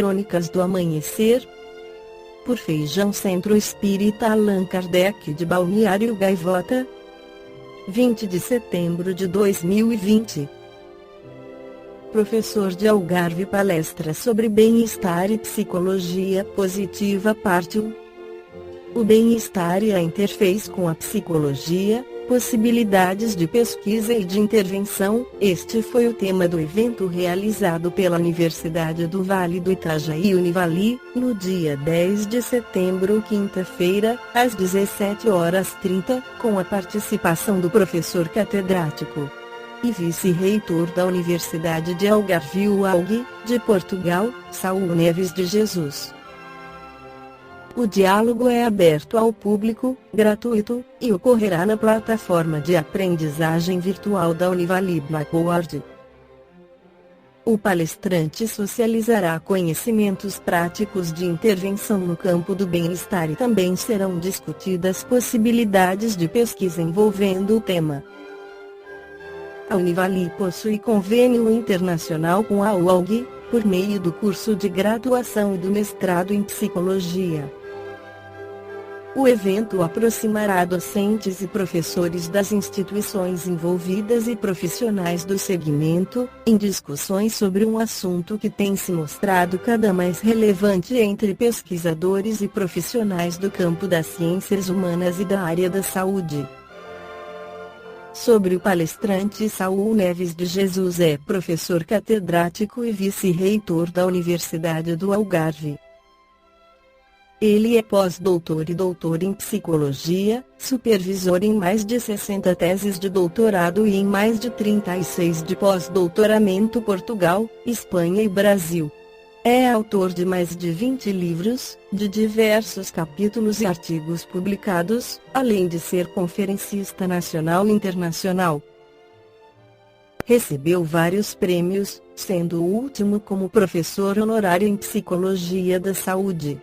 Crônicas do Amanhecer, por Feijão Centro Espírita Allan Kardec de Balneário Gaivota, 20 de setembro de 2020. Professor de Algarve palestra sobre bem-estar e psicologia positiva parte 1. O bem-estar e a interface com a psicologia, possibilidades de pesquisa e de intervenção. Este foi o tema do evento realizado pela Universidade do Vale do Itajaí Univali, no dia 10 de setembro, quinta-feira, às 17h30, com a participação do professor catedrático e vice-reitor da Universidade de Algarve UALG, de Portugal, Saul Neves de Jesus. O diálogo é aberto ao público, gratuito, e ocorrerá na plataforma de aprendizagem virtual da Univali Blackboard. O palestrante socializará conhecimentos práticos de intervenção no campo do bem-estar e também serão discutidas possibilidades de pesquisa envolvendo o tema. A Univali possui convênio internacional com a UALG, por meio do curso de graduação e do mestrado em psicologia. O evento aproximará docentes e professores das instituições envolvidas e profissionais do segmento, em discussões sobre um assunto que tem se mostrado cada mais relevante entre pesquisadores e profissionais do campo das ciências humanas e da área da saúde. Sobre o palestrante, Saul Neves de Jesus é professor catedrático e vice-reitor da Universidade do Algarve. Ele é pós-doutor e doutor em psicologia, supervisor em mais de 60 teses de doutorado e em mais de 36 de pós-doutoramento Portugal, Espanha e Brasil. É autor de mais de 20 livros, de diversos capítulos e artigos publicados, além de ser conferencista nacional e internacional. Recebeu vários prêmios, sendo o último como professor honorário em Psicologia da Saúde.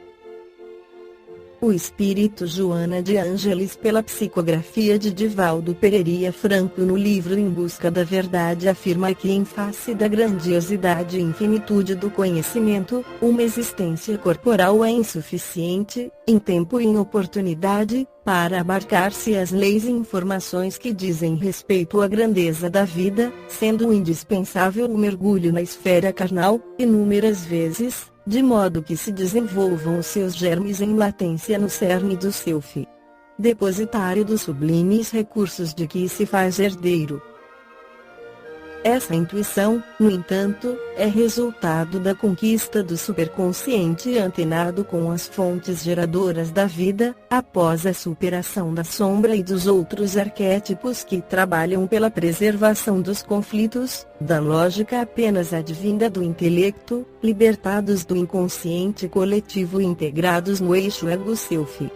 O espírito Joana de Ângeles pela psicografia de Divaldo Pereira Franco no livro Em Busca da Verdade afirma que em face da grandiosidade e infinitude do conhecimento, uma existência corporal é insuficiente, em tempo e em oportunidade, para abarcar-se as leis e informações que dizem respeito à grandeza da vida, sendo indispensável o mergulho na esfera carnal, inúmeras vezes, de modo que se desenvolvam os seus germes em latência no cerne do self, depositário dos sublimes recursos de que se faz herdeiro. Essa intuição, no entanto, é resultado da conquista do superconsciente antenado com as fontes geradoras da vida, após a superação da sombra e dos outros arquétipos que trabalham pela preservação dos conflitos, da lógica apenas advinda do intelecto, libertados do inconsciente coletivo e integrados no eixo ego-self.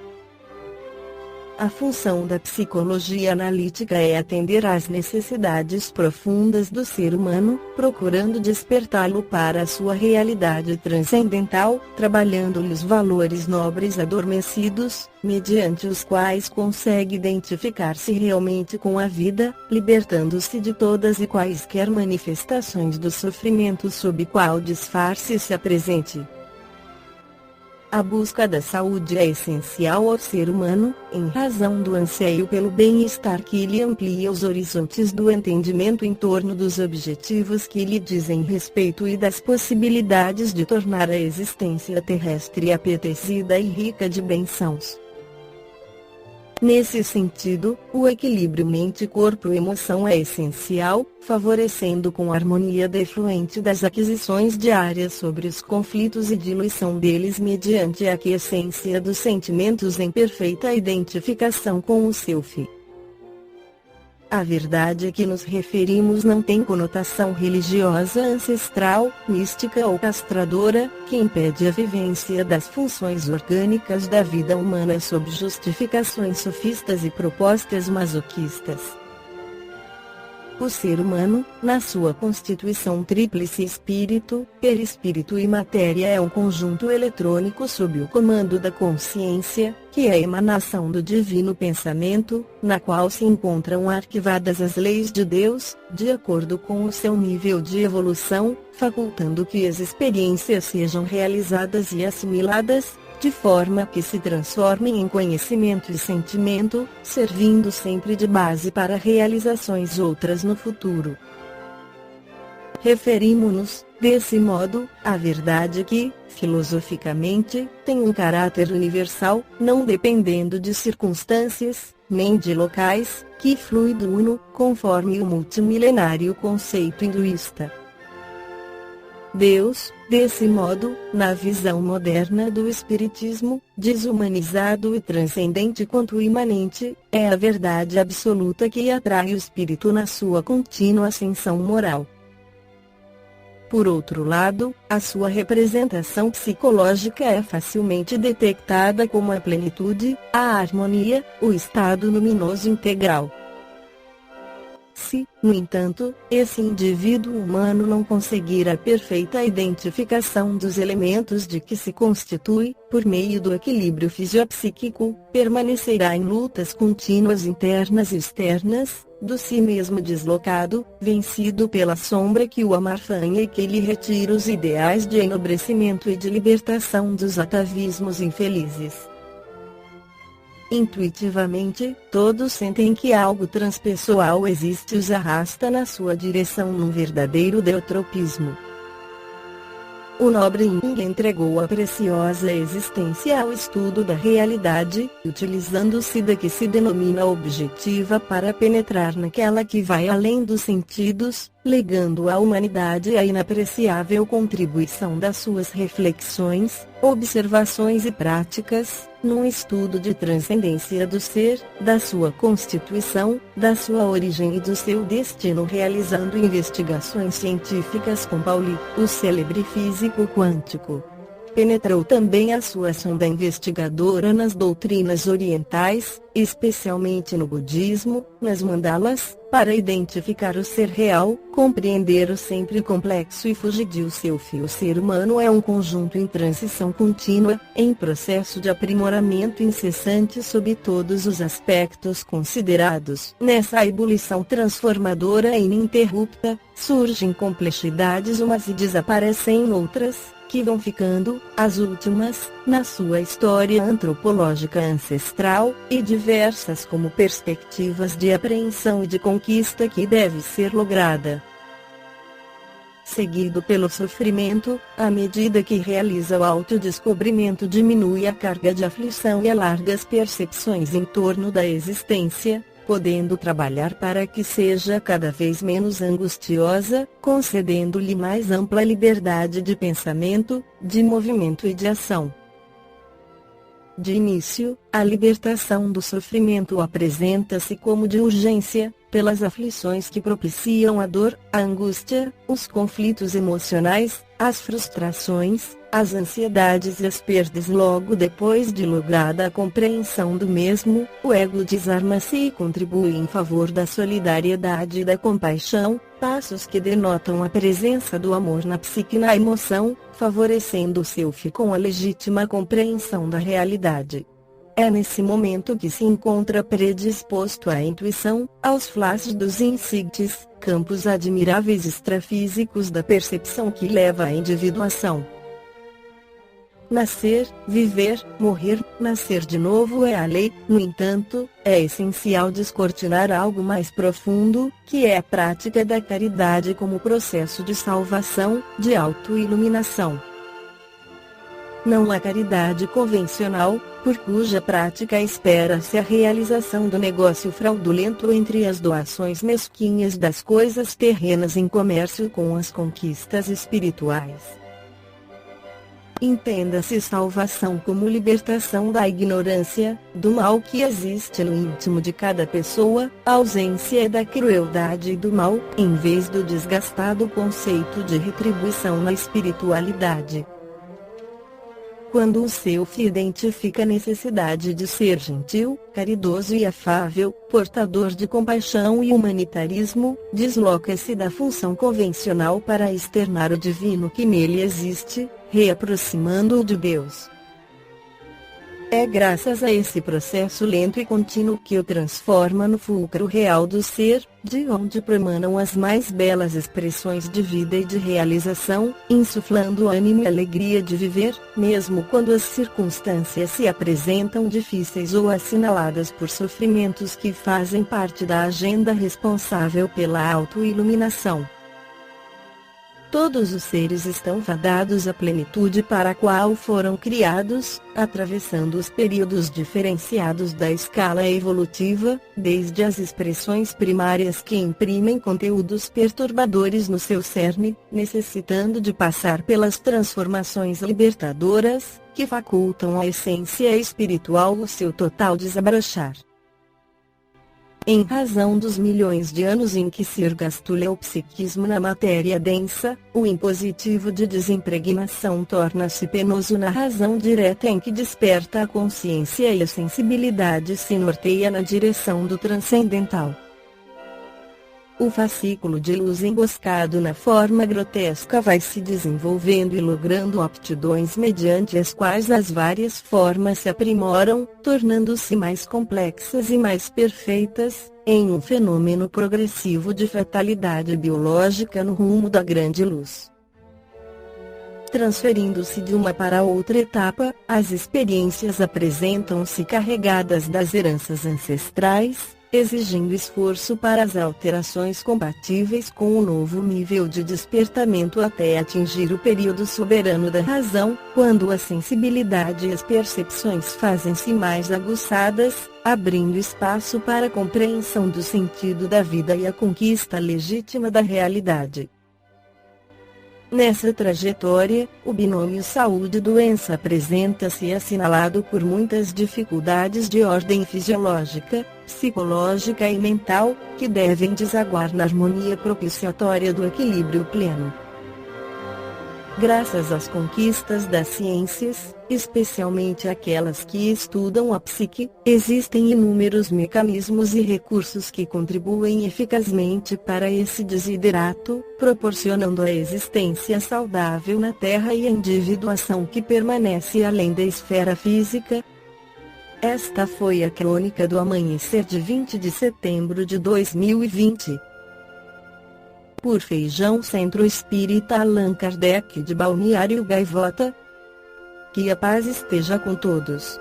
A função da psicologia analítica é atender às necessidades profundas do ser humano, procurando despertá-lo para a sua realidade transcendental, trabalhando-lhe os valores nobres adormecidos, mediante os quais consegue identificar-se realmente com a vida, libertando-se de todas e quaisquer manifestações do sofrimento sob qual disfarce se apresente. A busca da saúde é essencial ao ser humano, em razão do anseio pelo bem-estar que lhe amplia os horizontes do entendimento em torno dos objetivos que lhe dizem respeito e das possibilidades de tornar a existência terrestre apetecida e rica de bênçãos. Nesse sentido, o equilíbrio mente-corpo-emoção é essencial, favorecendo com harmonia defluente das aquisições diárias sobre os conflitos e diluição deles mediante a aquiescência dos sentimentos em perfeita identificação com o self. A verdade a que nos referimos não tem conotação religiosa ancestral, mística ou castradora, que impede a vivência das funções orgânicas da vida humana sob justificações sofistas e propostas masoquistas. O ser humano, na sua constituição tríplice espírito, perispírito e matéria é um conjunto eletrônico sob o comando da consciência, que é a emanação do divino pensamento, na qual se encontram arquivadas as leis de Deus, de acordo com o seu nível de evolução, facultando que as experiências sejam realizadas e assimiladas, de forma que se transformem em conhecimento e sentimento, servindo sempre de base para realizações outras no futuro. Referimos-nos, desse modo, à verdade que, filosoficamente, tem um caráter universal, não dependendo de circunstâncias, nem de locais, que flui do uno, conforme o multimilenário conceito hinduísta. Deus, desse modo, na visão moderna do Espiritismo, desumanizado e transcendente quanto imanente, é a verdade absoluta que atrai o espírito na sua contínua ascensão moral. Por outro lado, a sua representação psicológica é facilmente detectada como a plenitude, a harmonia, o estado luminoso integral. Se, no entanto, esse indivíduo humano não conseguir a perfeita identificação dos elementos de que se constitui, por meio do equilíbrio fisiopsíquico, permanecerá em lutas contínuas internas e externas, do si mesmo deslocado, vencido pela sombra que o amarfanha e que lhe retira os ideais de enobrecimento e de libertação dos atavismos infelizes. Intuitivamente, todos sentem que algo transpessoal existe e os arrasta na sua direção num verdadeiro deutropismo. O nobre Jung entregou a preciosa existência ao estudo da realidade, utilizando-se da que se denomina objetiva para penetrar naquela que vai além dos sentidos, legando à humanidade a inapreciável contribuição das suas reflexões, observações e práticas, num estudo de transcendência do ser, da sua constituição, da sua origem e do seu destino, realizando investigações científicas com Pauli, o célebre físico quântico. Penetrou também a sua sonda investigadora nas doutrinas orientais, especialmente no budismo, nas mandalas, para identificar o ser real, compreender o sempre complexo e fugidio self. O ser humano é um conjunto em transição contínua, em processo de aprimoramento incessante sob todos os aspectos considerados. Nessa ebulição transformadora e ininterrupta, surgem complexidades umas e desaparecem outras, que vão ficando, as últimas, na sua história antropológica ancestral, e diversas como perspectivas de apreensão e de conquista que deve ser lograda. Seguido pelo sofrimento, à medida que realiza o autodescobrimento diminui a carga de aflição e alarga as percepções em torno da existência, podendo trabalhar para que seja cada vez menos angustiosa, concedendo-lhe mais ampla liberdade de pensamento, de movimento e de ação. De início, a libertação do sofrimento apresenta-se como de urgência, pelas aflições que propiciam a dor, a angústia, os conflitos emocionais, as frustrações, as ansiedades e as perdas. Logo depois de lograda a compreensão do mesmo, o ego desarma-se e contribui em favor da solidariedade e da compaixão, passos que denotam a presença do amor na psique e na emoção, favorecendo o self com a legítima compreensão da realidade. É nesse momento que se encontra predisposto à intuição, aos flashes dos insights, campos admiráveis extrafísicos da percepção que leva à individuação. Nascer, viver, morrer, nascer de novo é a lei. No entanto, é essencial descortinar algo mais profundo, que é a prática da caridade como processo de salvação, de autoiluminação. Não a caridade convencional, por cuja prática espera-se a realização do negócio fraudulento entre as doações mesquinhas das coisas terrenas em comércio com as conquistas espirituais. Entenda-se salvação como libertação da ignorância, do mal que existe no íntimo de cada pessoa, a ausência da crueldade e do mal, em vez do desgastado conceito de retribuição na espiritualidade. quando o self identifica a necessidade de ser gentil, caridoso e afável, portador de compaixão e humanitarismo, desloca-se da função convencional para externar o divino que nele existe, reaproximando-o de Deus. É graças a esse processo lento e contínuo que o transforma no fulcro real do ser, de onde promanam as mais belas expressões de vida e de realização, insuflando ânimo e alegria de viver, mesmo quando as circunstâncias se apresentam difíceis ou assinaladas por sofrimentos que fazem parte da agenda responsável pela autoiluminação. Todos os seres estão fadados à plenitude para a qual foram criados, atravessando os períodos diferenciados da escala evolutiva, desde as expressões primárias que imprimem conteúdos perturbadores no seu cerne, necessitando de passar pelas transformações libertadoras, que facultam à essência espiritual o seu total desabrochar. Em razão dos milhões de anos em que se ergastulha o psiquismo na matéria densa, o impositivo de desimpregnação torna-se penoso na razão direta em que desperta a consciência e a sensibilidade se norteia na direção do transcendental. O fascículo de luz emboscado na forma grotesca vai se desenvolvendo e logrando aptidões mediante as quais as várias formas se aprimoram, tornando-se mais complexas e mais perfeitas, em um fenômeno progressivo de fatalidade biológica no rumo da grande luz. Transferindo-se de uma para outra etapa, as experiências apresentam-se carregadas das heranças ancestrais, exigindo esforço para as alterações compatíveis com o novo nível de despertamento até atingir o período soberano da razão, quando a sensibilidade e as percepções fazem-se mais aguçadas, abrindo espaço para a compreensão do sentido da vida e a conquista legítima da realidade. Nessa trajetória, o binômio saúde-doença apresenta-se assinalado por muitas dificuldades de ordem fisiológica, psicológica e mental, que devem desaguar na harmonia propiciatória do equilíbrio pleno. Graças às conquistas das ciências, especialmente aquelas que estudam a psique, existem inúmeros mecanismos e recursos que contribuem eficazmente para esse desiderato, proporcionando a existência saudável na Terra e a individuação que permanece além da esfera física. Esta foi a crônica do amanhecer de 20 de setembro de 2020. Por Feijão Centro Espírita Allan Kardec de Balneário Gaivota. Que a paz esteja com todos.